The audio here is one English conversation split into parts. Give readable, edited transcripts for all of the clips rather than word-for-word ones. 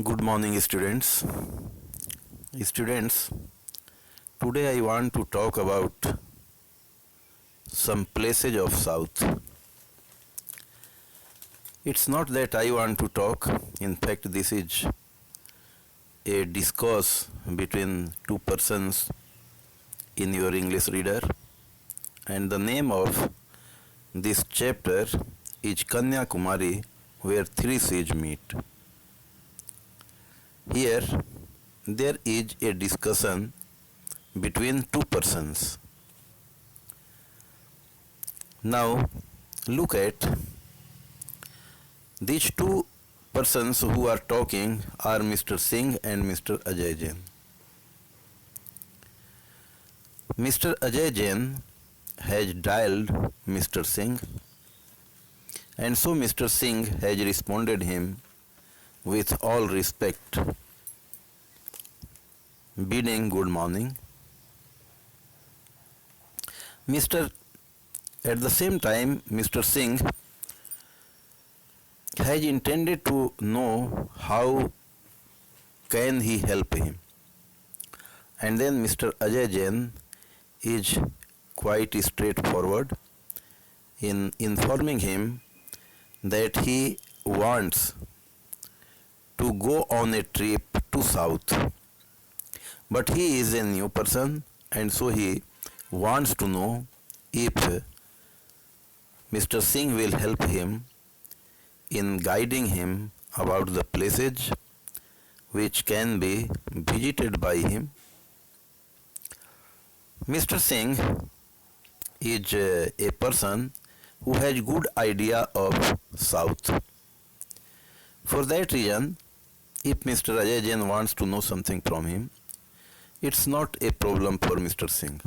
Good morning, students. Students, today I want to talk about some places of South. It's not that I want to talk, in fact, this is a discourse between two persons in your English reader, and the name of this chapter is Kanyakumari, where three seas meet. Here, there is a discussion between two persons. Now, look at these two persons who are talking are Mr. Singh and Mr. Ajay Jain. Mr. Ajay Jain has dialed Mr. Singh, and so Mr. Singh has responded him with all respect, bidding good morning. At the same time, Mr. Singh has intended to know how can he help him. And then Mr. Ajay Jain is quite straightforward in informing him that he wants to go on a trip to South. But he is a new person, and so he wants to know if Mr. Singh will help him in guiding him about the places which can be visited by him. Mr. Singh is a person who has good idea of South. For that reason, if Mr. Ajay Jain wants to know something from him, it's not a problem for Mr. Singh.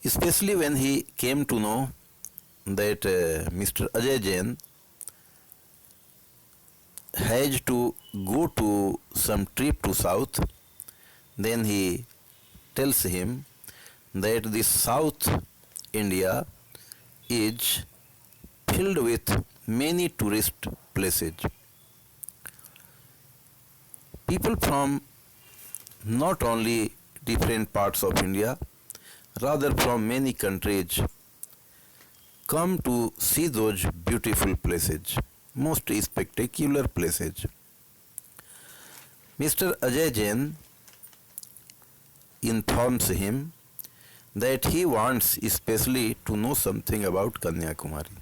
Especially when he came to know that Mr. Ajay Jain has to go to some trip to South, then he tells him that the South India is filled with many tourist places. People from not only different parts of India, rather from many countries come to see those beautiful places, most spectacular places. Mr. Ajay Jain informs him that he wants especially to know something about Kanyakumari.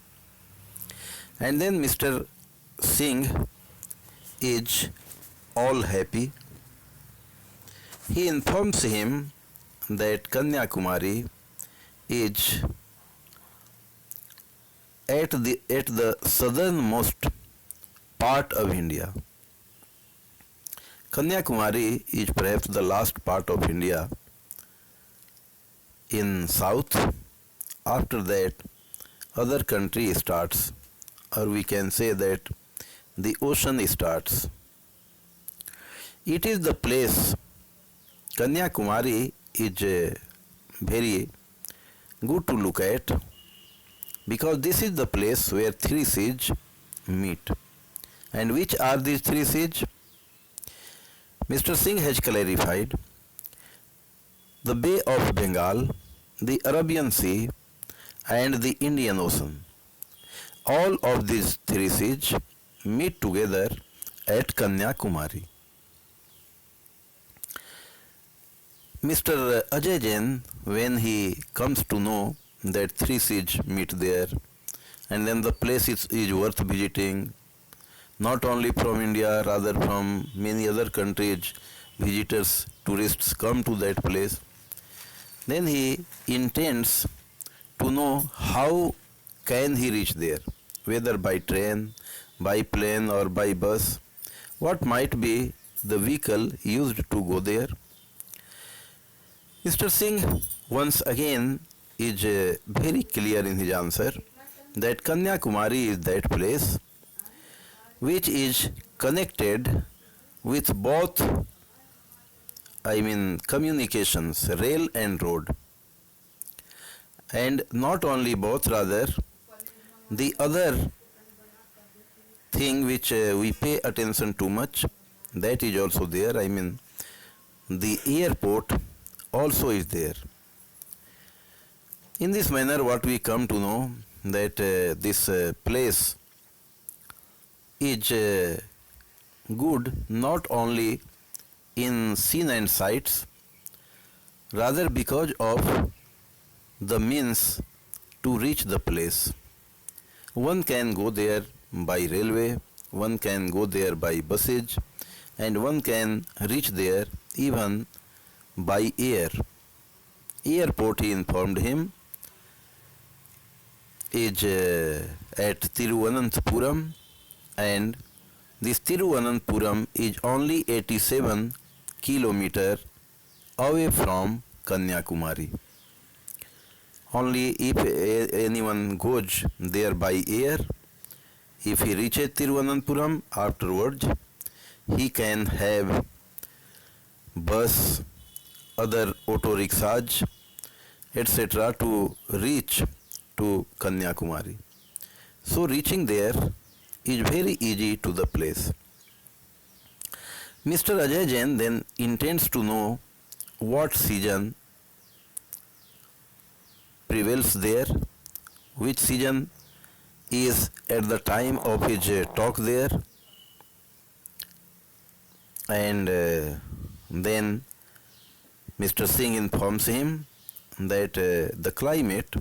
And then Mr. Singh is all happy. He informs him that Kanyakumari is at the southernmost part of India. Kanyakumari is perhaps the last part of India in south. After that, other country starts, or we can say that the ocean starts. It is the place, Kanyakumari is very good to look at, because this is the place where three seas meet. And which are these three seas? Mr. Singh has clarified: the Bay of Bengal, the Arabian Sea, and the Indian Ocean. All of these three seas meet together at Kanyakumari. Mr. Ajay Jain, when he comes to know that three seas meet there, and then the place is worth visiting, not only from India, rather from many other countries, visitors, tourists come to that place, then he intends to know how can he reach there, whether by train, by plane, or by bus, what might be the vehicle used to go there. Mr. Singh once again is very clear in his answer that Kanyakumari is that place which is connected with both, communications, rail and road. And not only both, rather, the other thing which we pay attention too much, that is also there. I mean, the airport also is there. In this manner, what we come to know that this place is good not only in scene and sights, rather because of the means to reach the place. One can go there by railway, one can go there by buses, and one can reach there even by air. Airport, he informed him, is at Thiruvananthapuram, and this Thiruvananthapuram is only 87 kilometers away from Kanyakumari. Only if anyone goes there by air, if he reaches Thiruvananthapuram, afterwards he can have bus, other auto rickshaws, etc. to reach to Kanyakumari. So reaching there is very easy to the place. Mr. Ajay Jain then intends to know what season prevails there, which season is at the time of his talk there, and then Mr. Singh informs him that the climate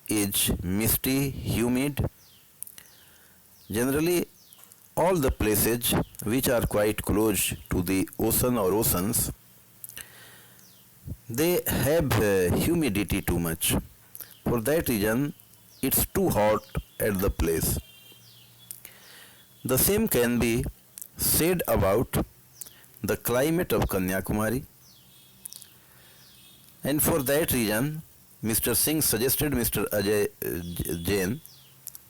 is misty, humid. Generally, all the places which are quite close to the ocean or oceans, they have humidity too much. For that reason, it's too hot at the place. The same can be said about the climate of Kanyakumari, and for that reason, Mr. Singh suggested Mr. Ajay Jain,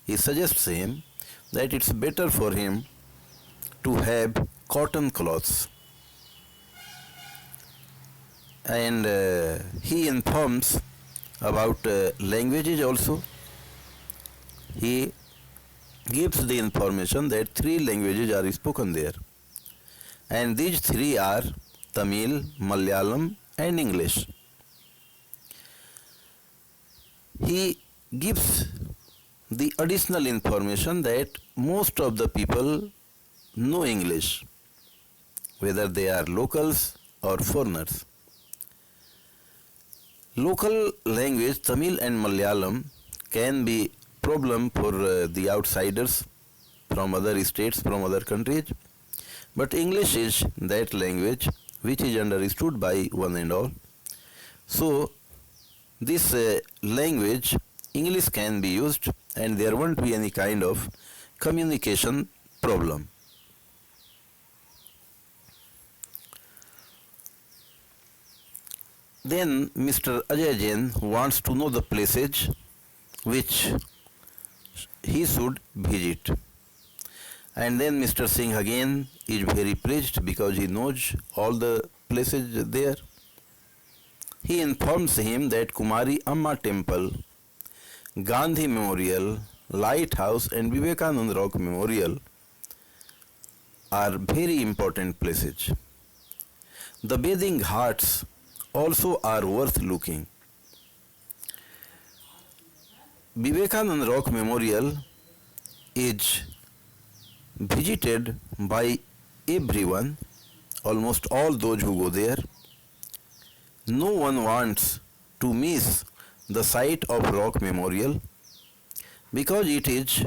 he suggests him that it's better for him to have cotton clothes. And he informs about languages also. He gives the information that 3 languages are spoken there, and these 3 are Tamil, Malayalam and English. He gives the additional information that most of the people know English, whether they are locals or foreigners. Local language Tamil and Malayalam can be problem for the outsiders from other states, from other countries, but English is that language which is understood by one and all. So this language, English, can be used, and there won't be any kind of communication problem. Then Mr. Ajay Jain wants to know the places which he should visit. And then Mr. Singh again is very pleased because he knows all the places there. He informs him that Kumari Amma Temple, Gandhi Memorial, Lighthouse and Vivekanand Rock Memorial are very important places. The bathing ghats also are worth looking. Vivekanand Rock Memorial is visited by everyone, almost all those who go there. No one wants to miss the site of Rock Memorial because it is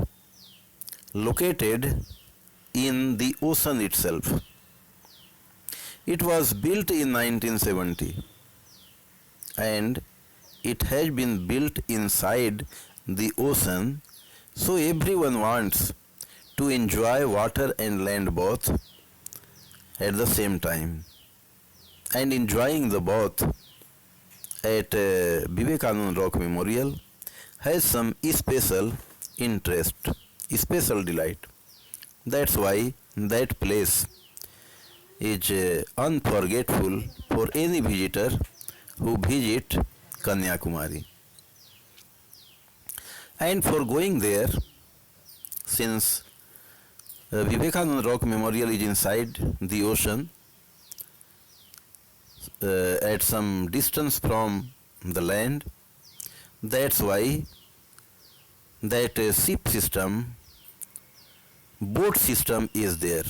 located in the ocean itself. It was built in 1970 and it has been built inside the ocean, so everyone wants to enjoy water and land both at the same time. And enjoying the both at Vivekanand Rock Memorial has some special interest, special delight. That's why that place is unforgettable for any visitor who visit Kanyakumari. And for going there, since Vivekananda Rock Memorial is inside the ocean at some distance from the land. That's why that ship system, boat system is there.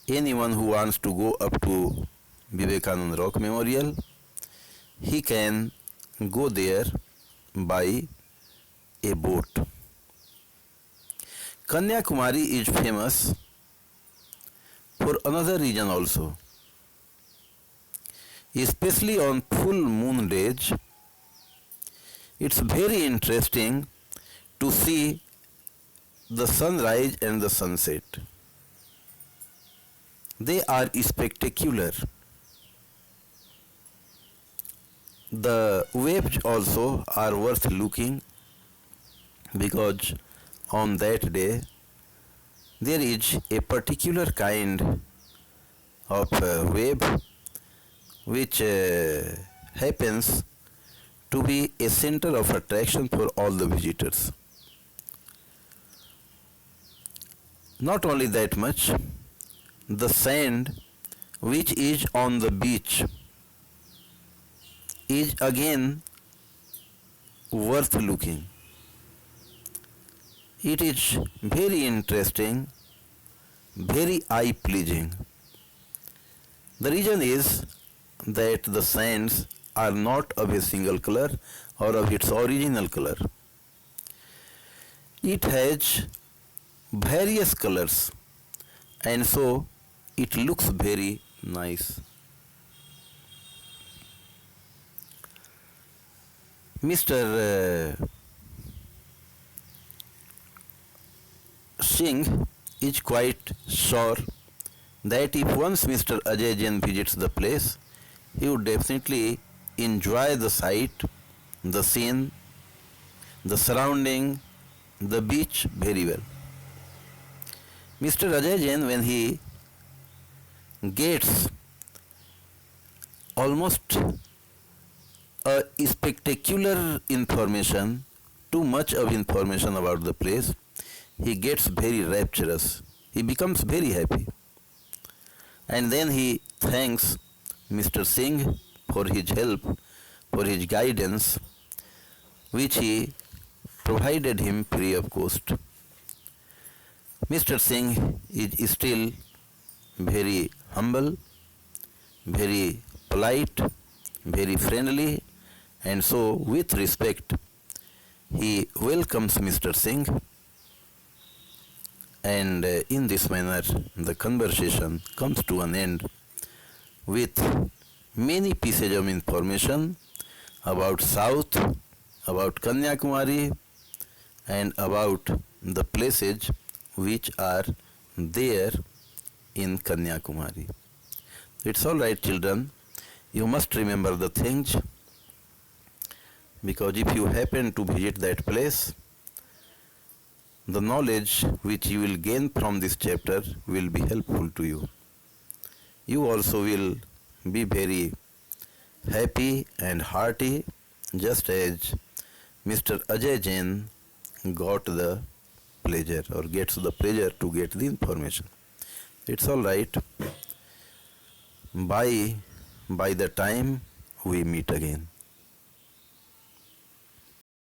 Anyone who wants to go up to Vivekananda Rock Memorial, he can go there by a boat. Kanyakumari is famous for another reason also. Especially on full moon days, it's very interesting to see the sunrise and the sunset. They are spectacular. The waves also are worth looking because on that day there is a particular kind of wave which happens to be a center of attraction for all the visitors. Not only that much, the sand which is on the beach is again worth looking. It is very interesting, very eye pleasing. The reason is that the sands are not of a single color or of its original color. It has various colors and so it looks very nice. Mr. Singh is quite sure that if once Mr. Ajay Jain visits the place, he would definitely enjoy the sight, the scene, the surrounding, the beach very well. Mr. Ajay Jain, when he gets almost a spectacular information, too much of information about the place, he gets very rapturous. He becomes very happy. And then he thanks Mr. Singh for his help, for his guidance, which he provided him free of cost. Mr. Singh is still very humble, very polite, very friendly, and so with respect he welcomes Mr. Singh, and in this manner the conversation comes to an end with many pieces of information about South, about Kanyakumari, and about the places which are there in Kanyakumari. It's all right, children. You must remember the things, because if you happen to visit that place, the knowledge which you will gain from this chapter will be helpful to you. You also will be very happy and hearty, just as Mr. Ajay Jain got the pleasure or gets the pleasure to get the information. It's all right. By the time we meet again.